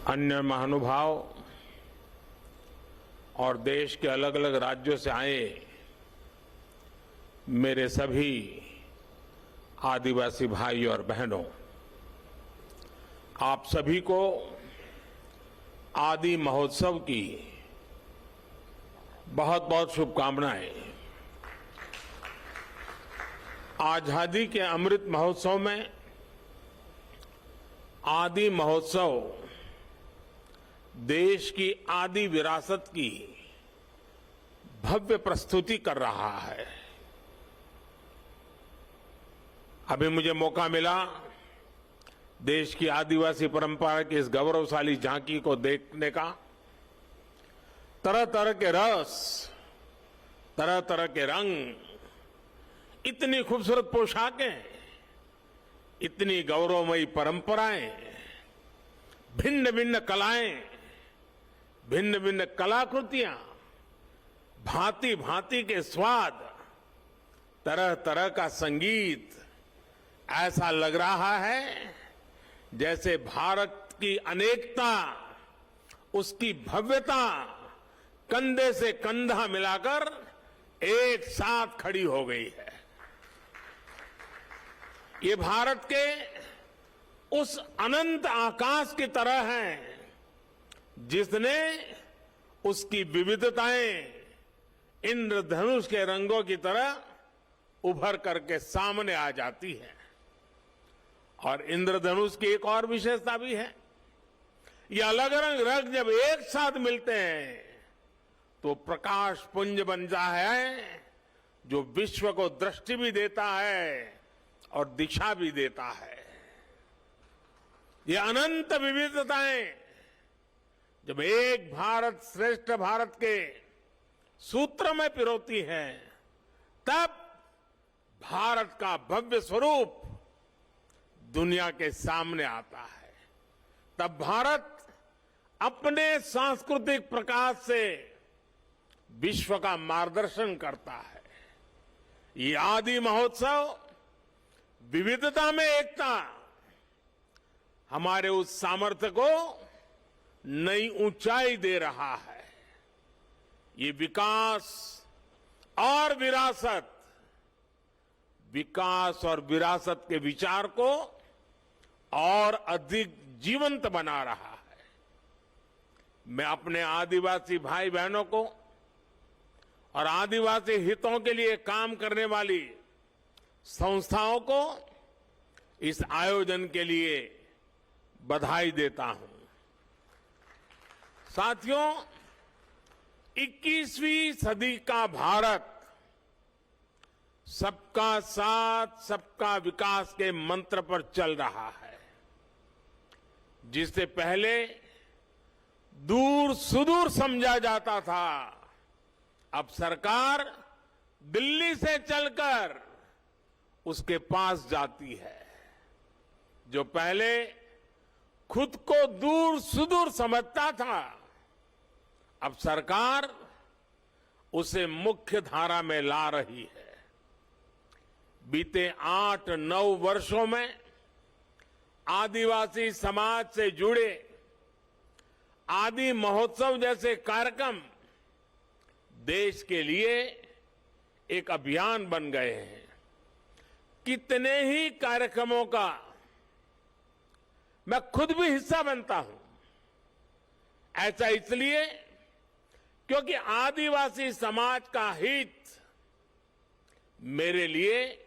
अन्य महानुभाव और देश के अलग अलग राज्यों से आए मेरे सभी आदिवासी भाई और बहनों, आप सभी को आदि महोत्सव की बहुत बहुत शुभकामनाएं। आजादी के अमृत महोत्सव में आदि महोत्सव देश की आदि विरासत की भव्य प्रस्तुति कर रहा है। अभी मुझे मौका मिला देश की आदिवासी परंपरा की इस गौरवशाली झांकी को देखने का। तरह तरह के रस, तरह तरह के रंग, इतनी खूबसूरत पोशाकें, इतनी गौरवमयी परंपराएं, भिन्न भिन्न कलाएं, भिन्न भिन्न कलाकृतियां, भांति भांति के स्वाद, तरह तरह का संगीत, ऐसा लग रहा है जैसे भारत की अनेकता, उसकी भव्यता कंधे से कंधा मिलाकर एक साथ खड़ी हो गई है। ये भारत के उस अनंत आकाश की तरह है जिसने उसकी विविधताएं इंद्रधनुष के रंगों की तरह उभर करके सामने आ जाती है। और इंद्रधनुष की एक और विशेषता भी है, ये अलग अलग रंग जब एक साथ मिलते हैं तो प्रकाश पुंज बनता है जो विश्व को दृष्टि भी देता है और दिशा भी देता है। ये अनंत विविधताएं जब एक भारत श्रेष्ठ भारत के सूत्र में पिरोती हैं, तब भारत का भव्य स्वरूप दुनिया के सामने आता है। तब भारत अपने सांस्कृतिक प्रकाश से विश्व का मार्गदर्शन करता है। ये आदि महोत्सव विविधता में एकता, हमारे उस सामर्थ्य को नई ऊंचाई दे रहा है। ये विकास और विरासत, विकास और विरासत के विचार को और अधिक जीवंत बना रहा है। मैं अपने आदिवासी भाई बहनों को और आदिवासी हितों के लिए काम करने वाली संस्थाओं को इस आयोजन के लिए बधाई देता हूं। साथियों, 21वीं सदी का भारत सबका साथ सबका विकास के मंत्र पर चल रहा है। जिससे पहले दूर सुदूर समझा जाता था, अब सरकार दिल्ली से चलकर उसके पास जाती है। जो पहले खुद को दूर सुदूर समझता था, अब सरकार उसे मुख्य धारा में ला रही है। बीते 8-9 वर्षों में आदिवासी समाज से जुड़े आदि महोत्सव जैसे कार्यक्रम देश के लिए एक अभियान बन गए हैं। कितने ही कार्यक्रमों का मैं खुद भी हिस्सा बनता हूं। ऐसा इसलिए क्योंकि आदिवासी समाज का हित मेरे लिए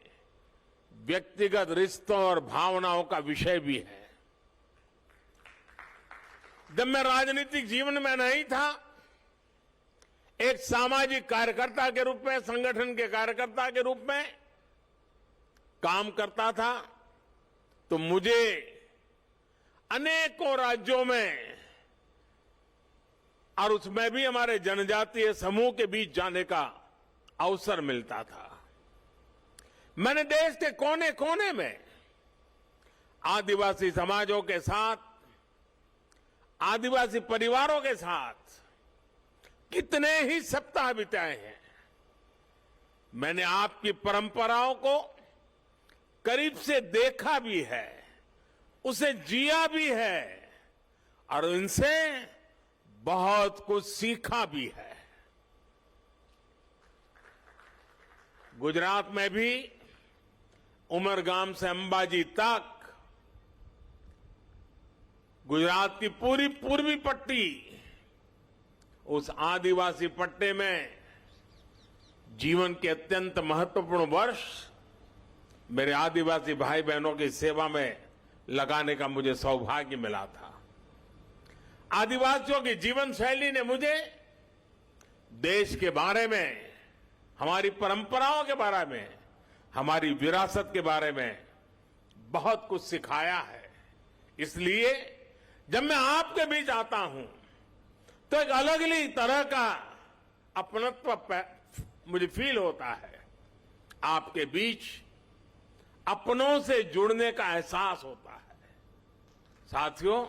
व्यक्तिगत रिश्तों और भावनाओं का विषय भी है। जब मैं राजनीतिक जीवन में नहीं था, एक सामाजिक कार्यकर्ता के रूप में, संगठन के कार्यकर्ता के रूप में काम करता था, तो मुझे अनेकों राज्यों में और उसमें भी हमारे जनजातीय समूह के बीच जाने का अवसर मिलता था। मैंने देश के कोने कोने में आदिवासी समाजों के साथ, आदिवासी परिवारों के साथ कितने ही सप्ताह बिताए हैं। मैंने आपकी परंपराओं को करीब से देखा भी है, उसे जिया भी है और इनसे बहुत कुछ सीखा भी है। गुजरात में भी उमरगाम से अंबाजी तक गुजरात की पूरी पूर्वी पट्टी, उस आदिवासी पट्टे में जीवन के अत्यंत महत्वपूर्ण वर्ष मेरे आदिवासी भाई बहनों की सेवा में लगाने का मुझे सौभाग्य मिला था। आदिवासियों की जीवन शैली ने मुझे देश के बारे में, हमारी परंपराओं के बारे में, हमारी विरासत के बारे में बहुत कुछ सिखाया है। इसलिए जब मैं आपके बीच आता हूं तो एक अलग ही तरह का अपनत्व मुझे फील होता है। आपके बीच अपनों से जुड़ने का एहसास होता है। साथियों,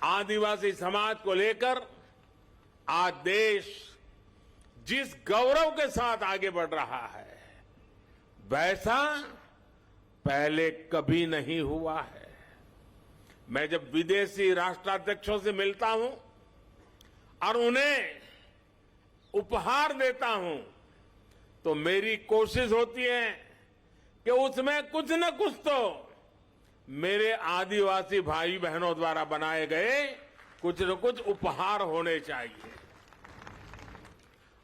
आदिवासी समाज को लेकर आज देश जिस गौरव के साथ आगे बढ़ रहा है, वैसा पहले कभी नहीं हुआ है। मैं जब विदेशी राष्ट्राध्यक्षों से मिलता हूं और उन्हें उपहार देता हूं, तो मेरी कोशिश होती है कि उसमें कुछ न कुछ तो मेरे आदिवासी भाई बहनों द्वारा बनाए गए कुछ न कुछ उपहार होने चाहिए।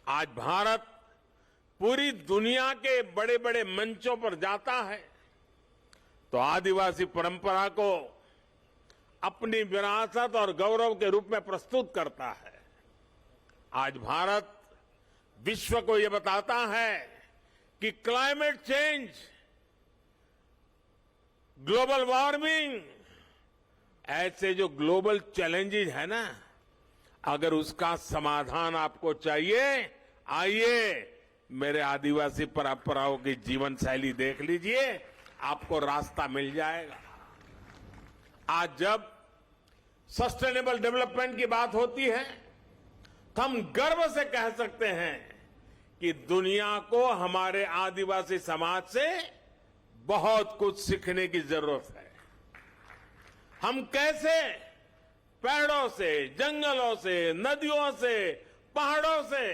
आज भारत पूरी दुनिया के बड़े बड़े मंचों पर जाता है तो आदिवासी परंपरा को अपनी विरासत और गौरव के रूप में प्रस्तुत करता है। आज भारत विश्व को यह बताता है कि क्लाइमेट चेंज, ग्लोबल वार्मिंग, ऐसे जो ग्लोबल चैलेंजेस है ना, अगर उसका समाधान आपको चाहिए, आइए मेरे आदिवासी परंपराओं की जीवन शैली देख लीजिए, आपको रास्ता मिल जाएगा। आज जब सस्टेनेबल डेवलपमेंट की बात होती है तो हम गर्व से कह सकते हैं कि दुनिया को हमारे आदिवासी समाज से बहुत कुछ सीखने की जरूरत है। हम कैसे पेड़ों से, जंगलों से, नदियों से, पहाड़ों से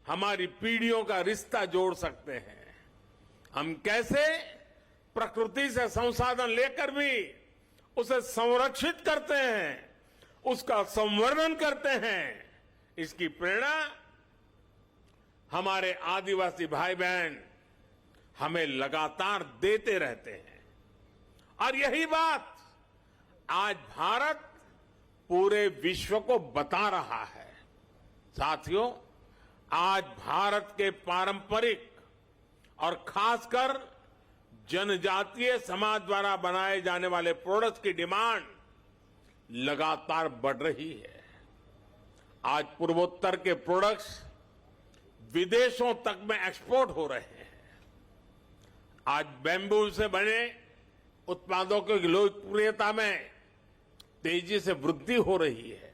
हमारी पीढ़ियों का रिश्ता जोड़ सकते हैं। हम कैसे प्रकृति से संसाधन लेकर भी उसे संरक्षित करते हैं, उसका संवर्धन करते हैं। इसकी प्रेरणा हमारे आदिवासी भाई बहन हमें लगातार देते रहते हैं। और यही बात आज भारत पूरे विश्व को बता रहा है। साथियों, आज भारत के पारंपरिक और खासकर जनजातीय समाज द्वारा बनाए जाने वाले प्रोडक्ट्स की डिमांड लगातार बढ़ रही है। आज पूर्वोत्तर के प्रोडक्ट्स विदेशों तक में एक्सपोर्ट हो रहे हैं। आज बैम्बू से बने उत्पादों की लोकप्रियता में तेजी से वृद्धि हो रही है।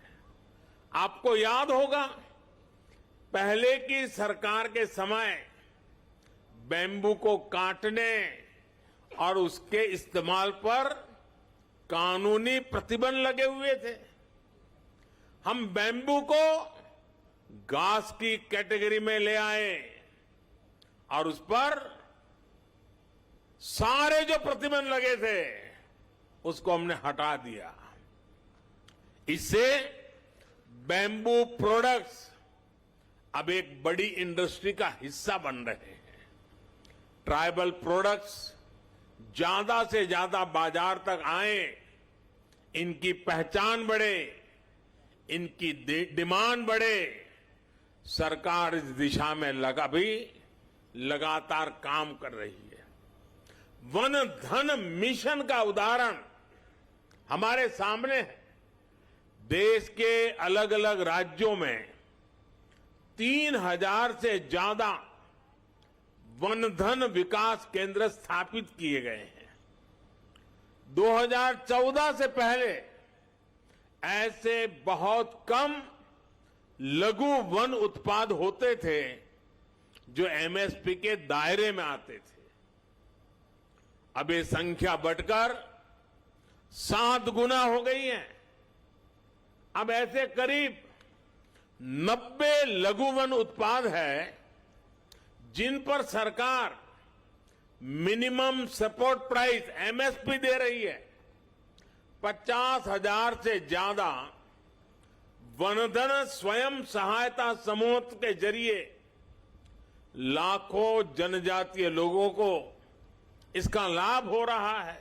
आपको याद होगा, पहले की सरकार के समय बैम्बू को काटने और उसके इस्तेमाल पर कानूनी प्रतिबंध लगे हुए थे। हम बैम्बू को घास की कैटेगरी में ले आए और उस पर सारे जो प्रतिबंध लगे थे उसको हमने हटा दिया। इससे बैम्बू प्रोडक्ट्स अब एक बड़ी इंडस्ट्री का हिस्सा बन रहे हैं। ट्राइबल प्रोडक्ट्स ज्यादा से ज्यादा बाजार तक आए, इनकी पहचान बढ़े, इनकी डिमांड बढ़े। सरकार इस दिशा में लगातार काम कर रही है। वन धन मिशन का उदाहरण हमारे सामने है। देश के अलग अलग राज्यों में 3000 से ज्यादा वन धन विकास केंद्र स्थापित किए गए हैं। 2014 से पहले ऐसे बहुत कम लघु वन उत्पाद होते थे जो एमएसपी के दायरे में आते थे। अब ये संख्या बढ़कर 7 गुना हो गई है। अब ऐसे करीब 90 लघु वन उत्पाद है जिन पर सरकार मिनिमम सपोर्ट प्राइस एमएसपी दे रही है। 50,000 से ज्यादा वनधन स्वयं सहायता समूह के जरिए लाखों जनजातीय लोगों को इसका लाभ हो रहा है।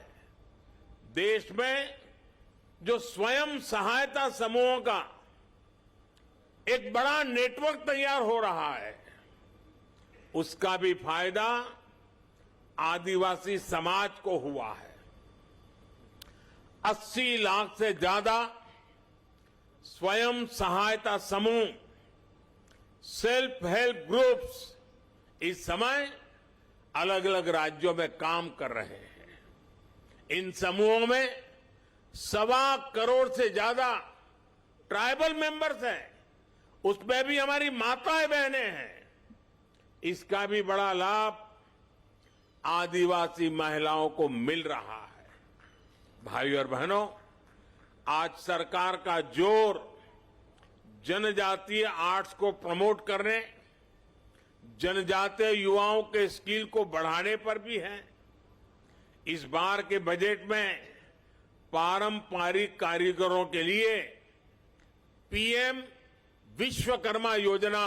देश में जो स्वयं सहायता समूहों का एक बड़ा नेटवर्क तैयार हो रहा है, उसका भी फायदा आदिवासी समाज को हुआ है। 80 लाख से ज्यादा स्वयं सहायता समूह, सेल्फ हेल्प ग्रुप्स इस समय अलग अलग राज्यों में काम कर रहे हैं। इन समूहों में 1.25 करोड़ से ज्यादा ट्राइबल मेंबर्स हैं, उसमें भी हमारी माताएं बहनें हैं। इसका भी बड़ा लाभ आदिवासी महिलाओं को मिल रहा है। भाइयों और बहनों, आज सरकार का जोर जनजातीय आर्ट्स को प्रमोट करने, जनजातीय युवाओं के स्किल को बढ़ाने पर भी है। इस बार के बजट में पारंपरिक कारीगरों के लिए पीएम विश्वकर्मा योजना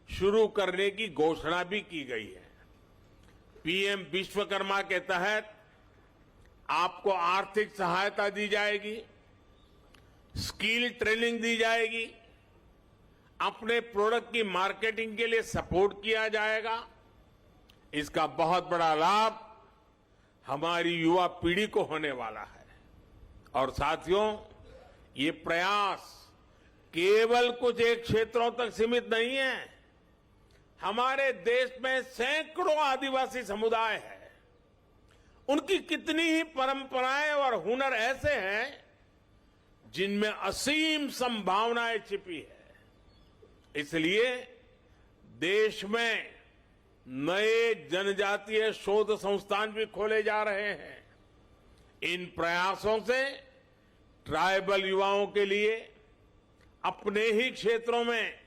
शुरू करने की घोषणा भी की गई है। पीएम विश्वकर्मा के तहत आपको आर्थिक सहायता दी जाएगी, स्किल ट्रेनिंग दी जाएगी, अपने प्रोडक्ट की मार्केटिंग के लिए सपोर्ट किया जाएगा। इसका बहुत बड़ा लाभ हमारी युवा पीढ़ी को होने वाला है। और साथियों, ये प्रयास केवल कुछ एक क्षेत्रों तक सीमित नहीं है। हमारे देश में सैकड़ों आदिवासी समुदाय हैं। उनकी कितनी ही परंपराएं और हुनर ऐसे हैं जिनमें असीम संभावनाएं छिपी है। इसलिए देश में नए जनजातीय शोध संस्थान भी खोले जा रहे हैं। इन प्रयासों से ट्राइबल युवाओं के लिए अपने ही क्षेत्रों में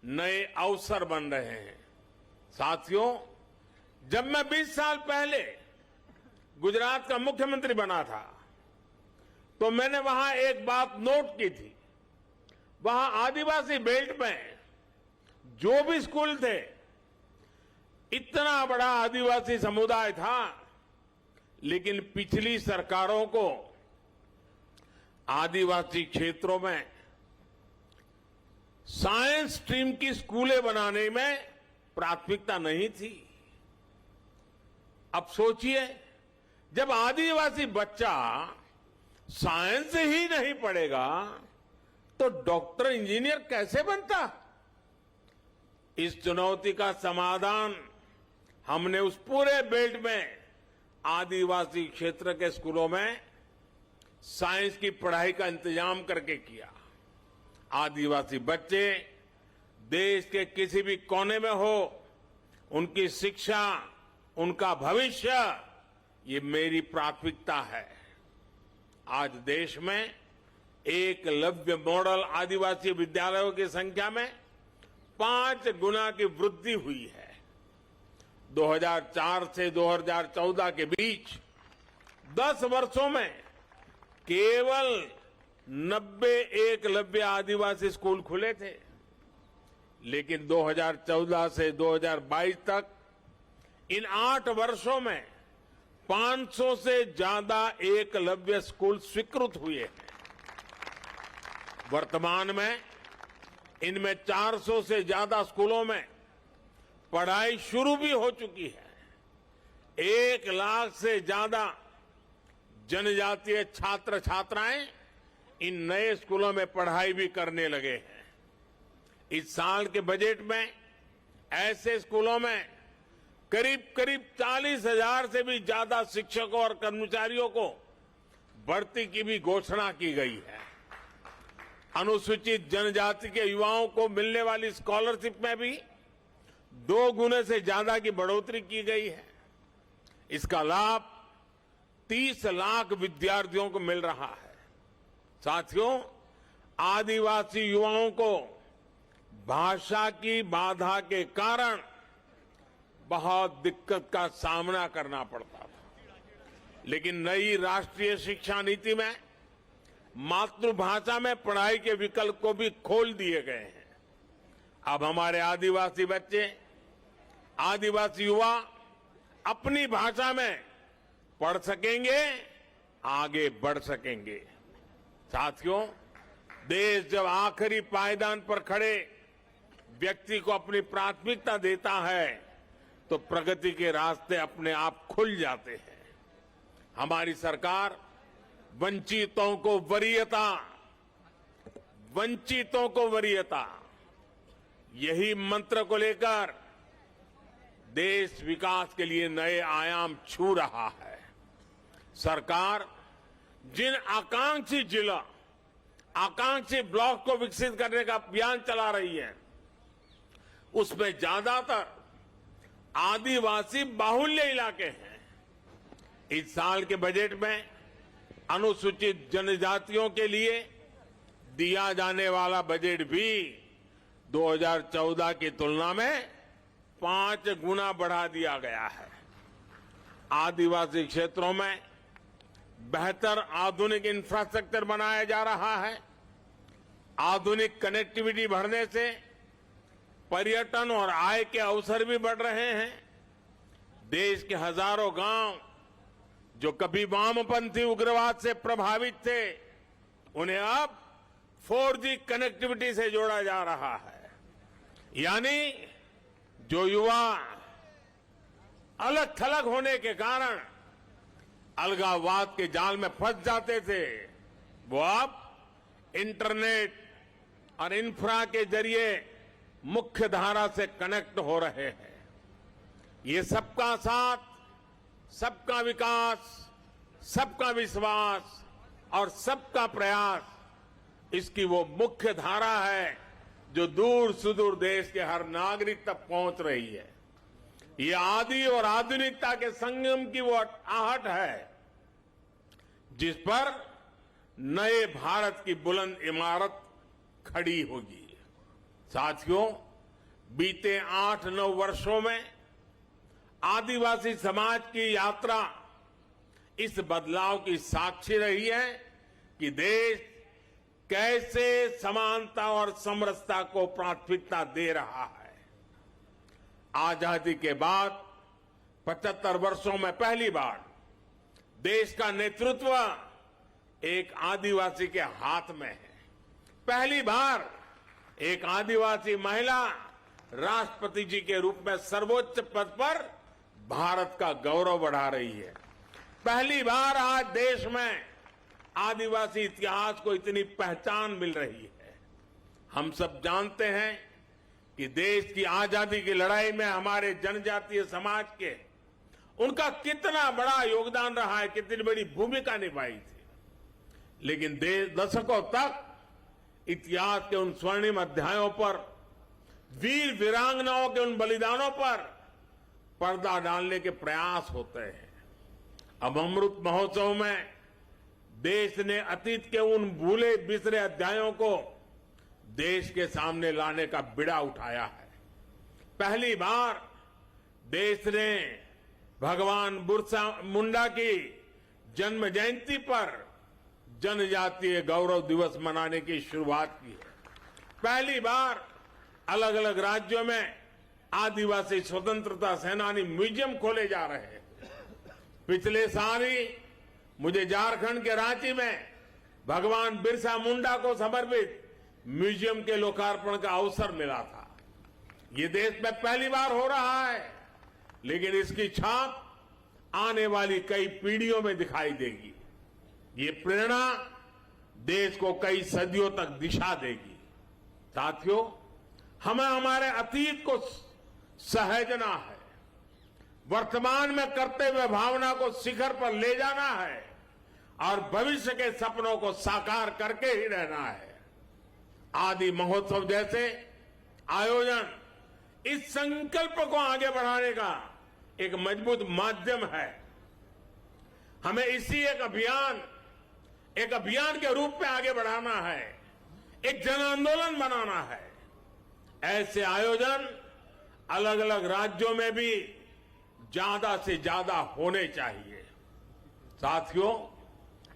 नए अवसर बन रहे हैं। साथियों, जब मैं 20 साल पहले गुजरात का मुख्यमंत्री बना था, तो मैंने वहां एक बात नोट की थी। वहां आदिवासी बेल्ट में जो भी स्कूल थे, इतना बड़ा आदिवासी समुदाय था, लेकिन पिछली सरकारों को आदिवासी क्षेत्रों में साइंस स्ट्रीम की स्कूलें बनाने में प्राथमिकता नहीं थी। अब सोचिए, जब आदिवासी बच्चा साइंस ही नहीं पढ़ेगा तो डॉक्टर इंजीनियर कैसे बनता? इस चुनौती का समाधान हमने उस पूरे बेल्ट में आदिवासी क्षेत्र के स्कूलों में साइंस की पढ़ाई का इंतजाम करके किया। आदिवासी बच्चे देश के किसी भी कोने में हो, उनकी शिक्षा, उनका भविष्य, ये मेरी प्राथमिकता है। आज देश में एकलव्य मॉडल आदिवासी विद्यालयों की संख्या में 5 गुना की वृद्धि हुई है। 2004 से 2014 के बीच 10 वर्षों में केवल 90 एकलव्य आदिवासी स्कूल खुले थे, लेकिन 2014 से 2022 तक इन 8 वर्षों में 500 से ज्यादा एकलव्य स्कूल स्वीकृत हुए हैं। वर्तमान में इनमें 400 से ज्यादा स्कूलों में पढ़ाई शुरू भी हो चुकी है। 1 लाख से ज्यादा जनजातीय छात्र छात्राएं इन नए स्कूलों में पढ़ाई भी करने लगे हैं। इस साल के बजट में ऐसे स्कूलों में करीब 40,000 से भी ज्यादा शिक्षकों और कर्मचारियों को भर्ती की भी घोषणा की गई है। अनुसूचित जनजाति के युवाओं को मिलने वाली स्कॉलरशिप में भी 2 गुने से ज्यादा की बढ़ोतरी की गई है। इसका लाभ 30 लाख विद्यार्थियों को मिल रहा है। साथियों, आदिवासी युवाओं को भाषा की बाधा के कारण बहुत दिक्कत का सामना करना पड़ता था। लेकिन नई राष्ट्रीय शिक्षा नीति में मातृभाषा में पढ़ाई के विकल्प को भी खोल दिए गए हैं। अब हमारे आदिवासी बच्चे, आदिवासी युवा अपनी भाषा में पढ़ सकेंगे, आगे बढ़ सकेंगे। साथियों, देश जब आखिरी पायदान पर खड़े व्यक्ति को अपनी प्राथमिकता देता है तो प्रगति के रास्ते अपने आप खुल जाते हैं। हमारी सरकार वंचितों को वरीयता यही मंत्र को लेकर देश विकास के लिए नए आयाम छू रहा है। सरकार जिन आकांक्षी ब्लॉक को विकसित करने का अभियान चला रही है, उसमें ज्यादातर आदिवासी बाहुल्य इलाके हैं। इस साल के बजट में अनुसूचित जनजातियों के लिए दिया जाने वाला बजट भी 2014 की तुलना में 5 गुना बढ़ा दिया गया है। आदिवासी क्षेत्रों में बेहतर आधुनिक इंफ्रास्ट्रक्चर बनाया जा रहा है। आधुनिक कनेक्टिविटी बढ़ने से पर्यटन और आय के अवसर भी बढ़ रहे हैं। देश के हजारों गांव जो कभी वामपंथी उग्रवाद से प्रभावित थे, उन्हें अब 4G कनेक्टिविटी से जोड़ा जा रहा है। यानी जो युवा अलग थलग होने के कारण अलगाववाद के जाल में फंस जाते थे, वो अब इंटरनेट और इंफ्रा के जरिए मुख्य धारा से कनेक्ट हो रहे हैं। ये सबका साथ, सबका विकास, सबका विश्वास और सबका प्रयास, इसकी वो मुख्य धारा है जो दूर सुदूर देश के हर नागरिक तक पहुंच रही है। ये आदि और आधुनिकता के संगम की वो आहट है जिस पर नए भारत की बुलंद इमारत खड़ी होगी। साथियों, बीते 8-9 वर्षों में आदिवासी समाज की यात्रा इस बदलाव की साक्षी रही है कि देश कैसे समानता और समरसता को प्राथमिकता दे रहा है। आजादी के बाद 75 वर्षों में पहली बार देश का नेतृत्व एक आदिवासी के हाथ में है। पहली बार एक आदिवासी महिला राष्ट्रपति जी के रूप में सर्वोच्च पद पर भारत का गौरव बढ़ा रही है। पहली बार आज देश में आदिवासी इतिहास को इतनी पहचान मिल रही है। हम सब जानते हैं कि देश की आजादी की लड़ाई में हमारे जनजातीय समाज के उनका कितना बड़ा योगदान रहा है, कितनी बड़ी भूमिका निभाई थी। लेकिन दशकों तक इतिहास के उन स्वर्णिम अध्यायों पर, वीर वीरांगनाओं के उन बलिदानों पर पर्दा डालने के प्रयास होते हैं। अब अमृत महोत्सव में देश ने अतीत के उन भूले बिसरे अध्यायों को देश के सामने लाने का बीड़ा उठाया है। पहली बार देश ने भगवान बिरसा मुंडा की जन्म जयंती पर जनजातीय गौरव दिवस मनाने की शुरुआत की है। पहली बार अलग अलग राज्यों में आदिवासी स्वतंत्रता सेनानी म्यूजियम खोले जा रहे हैं। पिछले साल ही मुझे झारखंड के रांची में भगवान बिरसा मुंडा को समर्पित म्यूजियम के लोकार्पण का अवसर मिला था। ये देश में पहली बार हो रहा है, लेकिन इसकी छाप आने वाली कई पीढ़ियों में दिखाई देगी। ये प्रेरणा देश को कई सदियों तक दिशा देगी। साथियों, हमें हमारे अतीत को सहेजना है, वर्तमान में करते हुए भावना को शिखर पर ले जाना है और भविष्य के सपनों को साकार करके ही रहना है। आदि महोत्सव जैसे आयोजन इस संकल्प को आगे बढ़ाने का एक मजबूत माध्यम है। हमें इसी एक अभियान के रूप में आगे बढ़ाना है। एक जन आंदोलन बनाना है। ऐसे आयोजन अलग अलग राज्यों में भी ज्यादा से ज्यादा होने चाहिए। साथियों,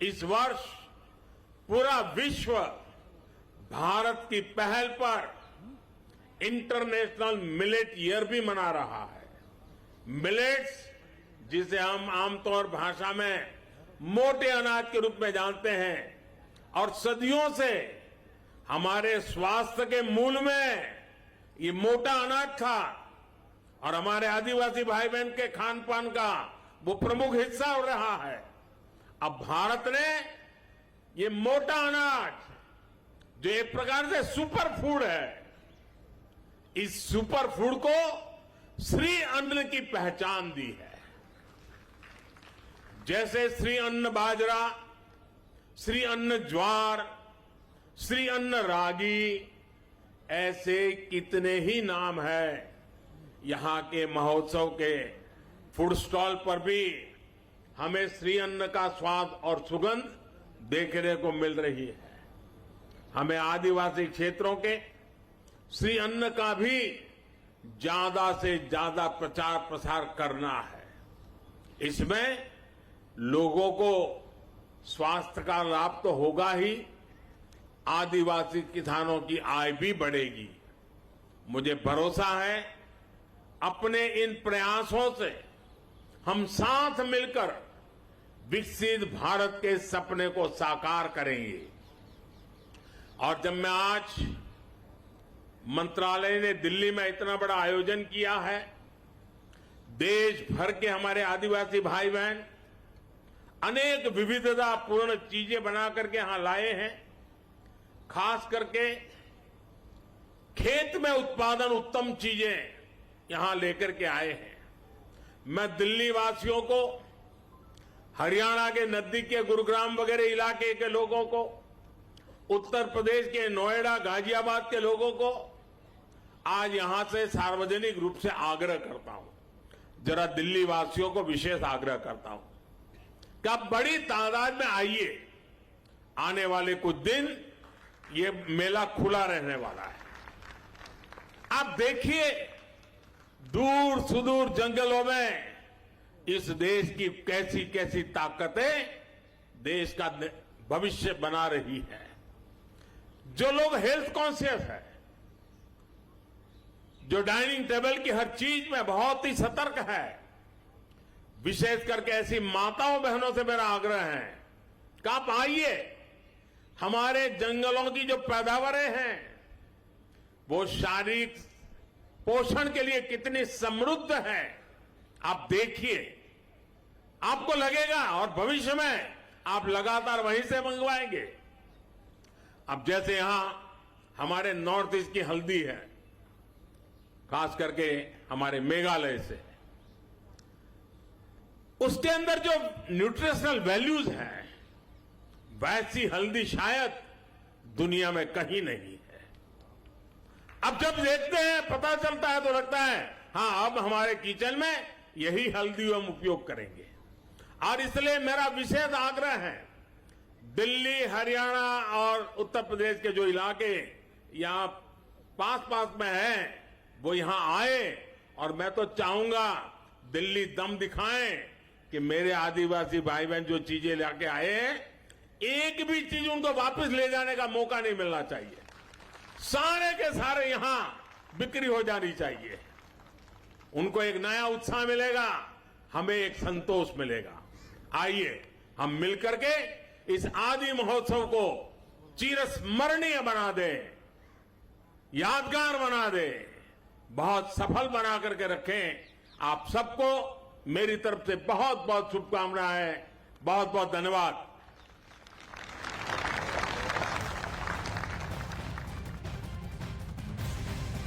इस वर्ष पूरा विश्व भारत की पहल पर इंटरनेशनल मिलेट ईयर भी मना रहा है। मिलेट्स, जिसे हम आमतौर भाषा में मोटे अनाज के रूप में जानते हैं, और सदियों से हमारे स्वास्थ्य के मूल में ये मोटा अनाज था और हमारे आदिवासी भाई बहन के खान पान का वो प्रमुख हिस्सा हो रहा है। अब भारत ने ये मोटा अनाज, जो एक प्रकार से सुपर फूड है, इस सुपर फूड को श्री अन्न की पहचान दी है। जैसे श्री अन्न बाजरा, श्री अन्न ज्वार, श्री अन्न रागी, ऐसे कितने ही नाम हैं। यहां के महोत्सव के फूड स्टॉल पर भी हमें श्री अन्न का स्वाद और सुगंध देखने को मिल रही है। हमें आदिवासी क्षेत्रों के श्री अन्न का भी ज्यादा से ज्यादा प्रचार प्रसार करना है। इसमें लोगों को स्वास्थ्य का लाभ तो होगा ही, आदिवासी किसानों की आय भी बढ़ेगी। मुझे भरोसा है अपने इन प्रयासों से हम साथ मिलकर विकसित भारत के सपने को साकार करेंगे। और जब मैं आज मंत्रालय ने दिल्ली में इतना बड़ा आयोजन किया है, देश भर के हमारे आदिवासी भाई बहन अनेक विविधतापूर्ण चीजें बना करके यहां लाए हैं। खास करके खेत में उत्पादन उत्तम चीजें यहां लेकर के आए हैं। मैं दिल्ली वासियों को, हरियाणा के नजदीक के गुरुग्राम वगैरह इलाके के लोगों को, उत्तर प्रदेश के नोएडा गाजियाबाद के लोगों को आज यहां से सार्वजनिक रूप से आग्रह करता हूं, जरा दिल्ली वासियों को विशेष आग्रह करता हूं कि आप बड़ी तादाद में आइए। आने वाले कुछ दिन ये मेला खुला रहने वाला है। आप देखिए, दूर सुदूर जंगलों में इस देश की कैसी कैसी ताकतें देश का भविष्य बना रही है। जो लोग हेल्थ कॉन्शियस है, जो डाइनिंग टेबल की हर चीज में बहुत ही सतर्क है, विशेष करके ऐसी माताओं बहनों से मेरा आग्रह है कि आप आइए। हमारे जंगलों की जो पैदावारें हैं वो शारीरिक पोषण के लिए कितनी समृद्ध है, आप देखिए, आपको लगेगा और भविष्य में आप लगातार वहीं से मंगवाएंगे। अब जैसे यहां हमारे नॉर्थ ईस्ट की हल्दी है, खास करके हमारे मेघालय से, उसके अंदर जो न्यूट्रिशनल वैल्यूज हैं, वैसी हल्दी शायद दुनिया में कहीं नहीं है। अब जब देखते हैं, पता चलता है, तो लगता है हां, अब हमारे किचन में यही हल्दी हम उपयोग करेंगे। और इसलिए मेरा विशेष आग्रह है, दिल्ली, हरियाणा और उत्तर प्रदेश के जो इलाके यहां पास पास में हैं, वो यहां आए। और मैं तो चाहूंगा दिल्ली दम दिखाएं कि मेरे आदिवासी भाई बहन जो चीजें लाके आए हैं, एक भी चीज उनको वापस ले जाने का मौका नहीं मिलना चाहिए। सारे के सारे यहां बिक्री हो जानी चाहिए। उनको एक नया उत्साह मिलेगा, हमें एक संतोष मिलेगा। आइए हम मिलकर के इस आदि महोत्सव को चिरस्मरणीय बना दें, यादगार बना दें, बहुत सफल बना करके रखें। आप सबको मेरी तरफ से बहुत बहुत शुभकामनाएं, बहुत बहुत धन्यवाद।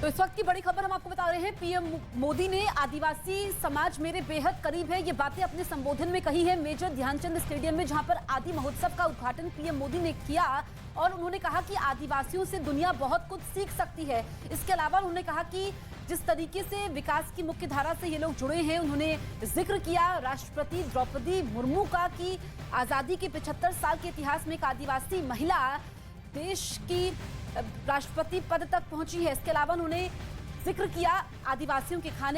तो इस वक्त की बड़ी खबर हम आपको बता रहे हैं, पीएम मोदी ने आदिवासी समाज मेरे बेहद करीब है, ये बातें अपने संबोधन में कही है मेजर ध्यानचंद स्टेडियम में, जहां पर आदि महोत्सव का उद्घाटन पीएम मोदी ने किया। और उन्होंने कहा कि आदिवासियों से दुनिया बहुत कुछ सीख सकती है। इसके अलावा उन्होंने कहा कि जिस तरीके से विकास की मुख्य धारा से ये लोग जुड़े हैं, उन्होंने जिक्र किया राष्ट्रपति द्रौपदी मुर्मू का कि आजादी के 75 साल के इतिहास में एक आदिवासी महिला देश की राष्ट्रपति पद तक पहुंची है। इसके अलावा उन्होंने जिक्र किया आदिवासियों के खाने